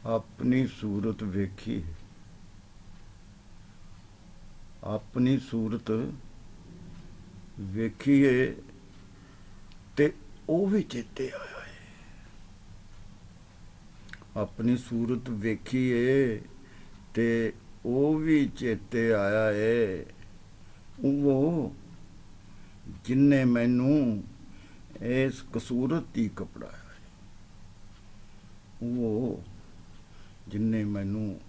अपनी सूरत वेखी, अपनी सूरत वेखीए ते ਉਹ ਵੀ ਚੇਤੇ ਆਇਆ ਏ। ਆਪਣੀ सूरत वेखीए ते ਉਹ ਵੀ ਚੇਤੇ ਆਇਆ ਏ। ਉਹ ਜਿੰਨੇ ਮੈਨੂੰ ਇਸ ਕਸੂਰਤ ਹੀ ਕਪੜਾਇਆ ਏ। ਉਹ ਜਿੰਨੇ ਮੈਨੂੰ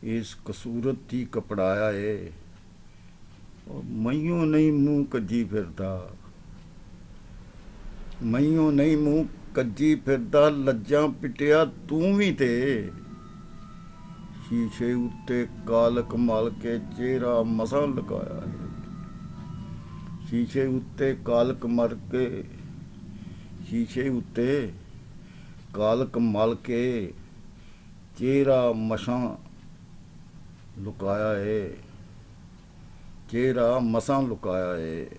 ਇਸ ਕਸੂਰਤ ਹੀ ਕਪੜਾਇਆ ਏ। ਮਈਓ ਨਹੀਂ ਮੂੰਹ ਕੱਜੀ ਫਿਰਦਾ, ਮਈਓ ਨਹੀਂ ਮੂੰਹ ਕੱਜੀ ਫਿਰਦਾ, ਲੱਜਾਂ ਪਿਟਿਆ ਤੂੰ ਵੀ ਤੇ। ਸ਼ੀਸ਼ੇ ਉੱਤੇ ਕਾਲਕ ਮਲ ਕੇ ਚਿਹਰਾ ਮਸਾਂ ਲਗਾਇਆ ਏ। ਸ਼ੀਸ਼ੇ ਉੱਤੇ ਕਾਲਕ ਮਰ ਕੇ, ਸ਼ੀਸ਼ੇ ਉੱਤੇ ਕਾਲਕ ਮਲ ਕੇ ਚਿਹਰਾ ਮਸਾਂ ਲੁਕਾਇਆ ਏ। ਚਿਹਰਾ ਮਸਾਂ ਲੁਕਾਇਆ ਏ।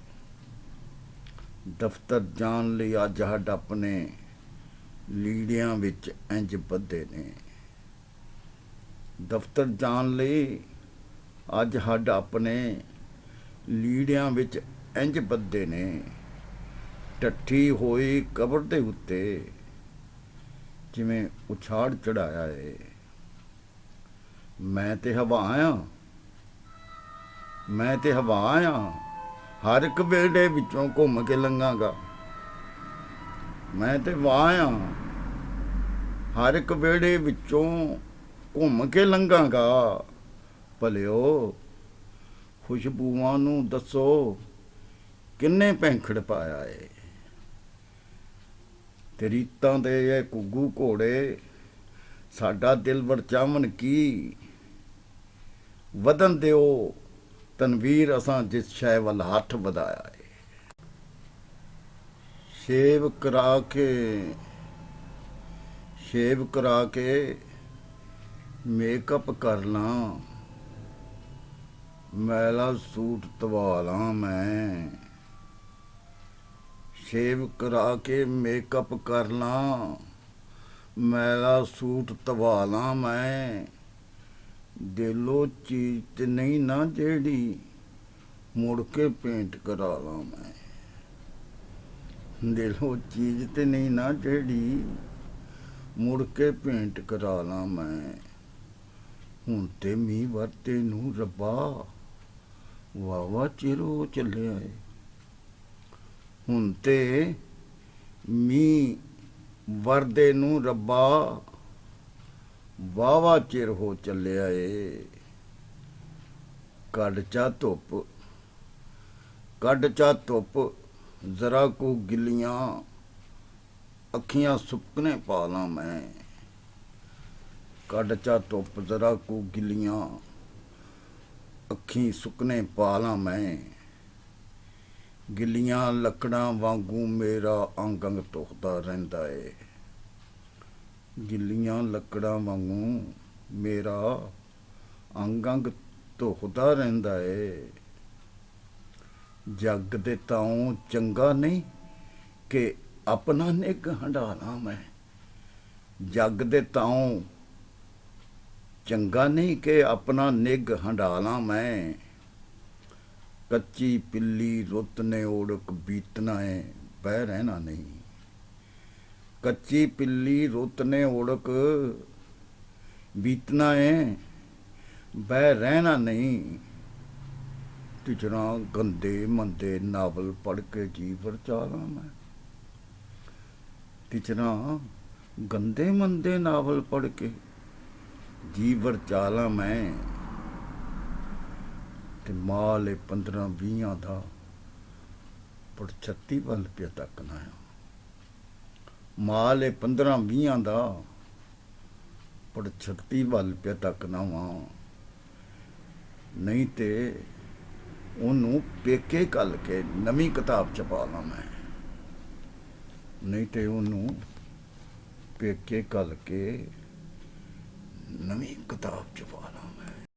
ਦਫ਼ਤਰ ਜਾਣ ਲਈ ਅੱਜ ਹੱਡ ਆਪਣੇ ਲੀੜਿਆਂ ਵਿੱਚ ਇੰਜ ਬੱਧੇ ਨੇ। ਦਫ਼ਤਰ ਜਾਣ ਲਈ ਅੱਜ ਹੱਡ ਆਪਣੇ ਲੀੜਿਆਂ ਵਿੱਚ ਇੰਜ ਬੱਧੇ ਨੇ। ਟੱਠੀ ਹੋਈ ਕਬਰ ਦੇ ਉੱਤੇ ਜਿਵੇਂ ਉਛਾੜ ਚੜਾਇਆ ਏ। ਮੈਂ ਤੇ ਹਵਾ ਆ, ਮੈਂ ਤੇ ਹਵਾ ਆ, ਹਰ ਇੱਕ ਵਿਹੜੇ ਵਿੱਚੋਂ ਘੁੰਮ ਕੇ ਲੰਘਾਂਗਾ। ਮੈਂ ਤੇ ਵਾਹ ਆ, ਹਰ ਇੱਕ ਵਿਹੜੇ ਵਿੱਚੋਂ ਘੁੰਮ ਕੇ ਲੰਘਾਂਗਾ। ਭਲਿਓ ਖੁਸ਼ਬੂਆਂ ਨੂੰ ਦੱਸੋ ਕਿੰਨੇ ਪੈਂਖੜ ਪਾਇਆ ਏ। ਤੇ ਰੀਤਾਂ ਦੇ ਇਹ ਘੁੱਗੂ ਘੋੜੇ ਸਾਡਾ ਦਿਲ ਵਰਚਾਵਨ ਕੀ। ਵਧਣ ਦਿਓ ਤਨਵੀਰ ਅਸਾਂ ਜਿਸ ਸ਼ੈ ਵੱਲ ਹੱਥ ਵਧਾਇਆ ਏ। ਸ਼ੇਵ ਕਰਾ ਕੇ, ਸ਼ੇਵ ਕਰਾ ਕੇ ਮੇਕਅਪ ਕਰ ਲਾਂ, ਮੈਲਾ ਸੂਟ ਧਵਾ ਲਾਂ ਮੈਂ। ਸ਼ੇਵ ਕਰਾ ਕੇ ਮੇਕਅਪ ਕਰ ਲਾਂ, ਮੈਲਾ ਸੂਟ ਧਵਾ ਲਾਂ ਮੈਂ। ਦਿਲੋਂ ਚੀਜ਼ ਤੇ ਨਹੀਂ ਨਾ ਜਿਹੜੀ ਮੁੜ ਕੇ ਪੇਂਟ ਕਰਾ ਲਾਂ ਮੈਂ। ਦਿਲੋਂ ਚੀਜ਼ ਤੇ ਨਹੀਂ ਨਾ ਜਿਹੜੀ ਮੁੜ ਕੇ ਪੇਂਟ ਕਰਾ ਲਾਂ ਮੈਂ। ਹੁਣ ਤੇ ਮੀਂਹ ਵਰਤੇ ਨੂੰ ਰੱਬਾ ਵਾਵਾ ਚਿਰ ਹੋ ਚੱਲਿਆ ਏ। ਹੁਣ ਤੇ ਮੀਂਹ ਵਰਦੇ ਨੂੰ ਰੱਬਾ ਵਾਵਾ ਚਿਰ ਹੋ ਚੱਲਿਆ ਏ। ਕੱਢ ਚਾ ਧੁੱਪ, ਕੱਢ ਚਾ ਧੁੱਪ, ਜ਼ਰਾ ਕੋ ਗਿੱਲੀਆਂ ਅੱਖੀਆਂ ਸੁੱਕਣੇ ਪਾ ਲਾਂ ਮੈਂ। ਕੱਢ ਚਾ ਧੁੱਪ, ਜ਼ਰਾ ਕੋ ਗਿੱਲੀਆਂ ਅੱਖੀਂ ਸੁੱਕਣੇ ਪਾ ਲਾਂ ਮੈਂ। ਗਿੱਲੀਆਂ ਲੱਕੜਾਂ ਵਾਂਗੂ ਮੇਰਾ ਅੰਗ ਅੰਗ ਧੁਖਦਾ ਰਹਿੰਦਾ ਏ। ਗਿੱਲੀਆਂ ਲੱਕੜਾਂ ਵਾਂਗੂ ਮੇਰਾ ਅੰਗ ਅੰਗ ਧੁਖਦਾ ਰਹਿੰਦਾ ਏ। ਜੱਗ ਦੇ ਤਾਉਂ ਚੰਗਾ ਨਹੀਂ ਕਿ ਆਪਣਾ ਨਿੱਘ ਹੰਢਾ ਲਾਂ ਮੈਂ। ਜੱਗ ਦੇ ਤਾਉਂ ਚੰਗਾ ਨਹੀਂ ਕਿ ਆਪਣਾ ਨਿੱਘ ਹੰਢਾ ਲਾਂ ਮੈਂ। ਕੱਚੀ ਪਿੱਲੀ ਰੁੱਤ ਨੇ ਓੜਕ ਬੀਤਣਾ ਏ, ਬਹਿ ਰਹਿਣਾ ਨਹੀਂ। ਕੱਚੀ ਪਿੱਲੀ ਰੁੱਤ ਨੇ ਓੜਕ ਬੀਤਣਾ ਏ, ਬਹਿ ਰਹਿਣਾ ਨਹੀਂ। ਟਿਚਰਾਂ ਗੰਦੇ ਮੰਦੇ ਨਾਵਲ ਪੜ੍ਹ ਕੇ ਜੀ ਵਰਚਾ ਲਾਂ ਮੈਂ। ਟਿਚਰਾਂ ਗੰਦੇ ਮੰਦੇ ਨਾਵਲ ਪੜ੍ਹ ਕੇ ਜੀ ਵਰਚਾ ਲਾਂ ਮੈਂ। ਤੇ ਮਾਲ 15-20 ਦਾ ਪਰ 36 ਵੱਲ ਪਿਆ ਤੱਕਣਾ ਆ। ਮਾਲ 15-20 ਦਾ ਪਰ 36 ਵੱਲ ਪਿਆ ਤੱਕਣਾ ਵਾ। ਨਹੀਂ ਤੇ ਉਹਨੂੰ ਪੇਕੇ ਘੱਲ ਕੇ ਨਵੀਂ ਕਿਤਾਬ ਛਪਾ ਲਾਂ ਮੈਂ। ਨਹੀਂ ਤੇ ਉਹਨੂੰ ਪੇਕੇ ਘੱਲ ਕੇ ਨਵੀਂ ਕਿਤਾਬ ਛਪਾ ਲਾਂ।